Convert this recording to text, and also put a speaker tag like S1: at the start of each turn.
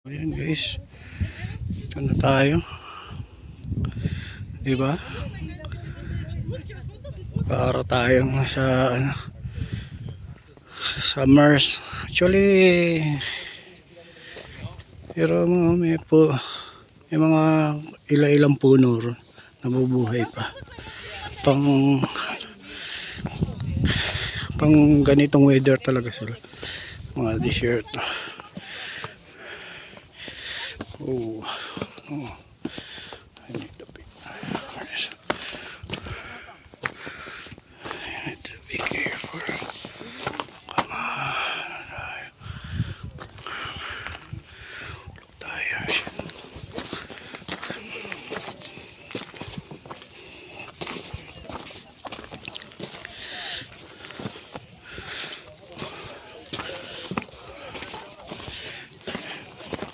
S1: Ayan guys, ito na tayo, diba? Para tayong nasa summers actually, pero may mga ilang puno ron nabubuhay pa pang ganitong weather talaga sila, mga desert. Oh.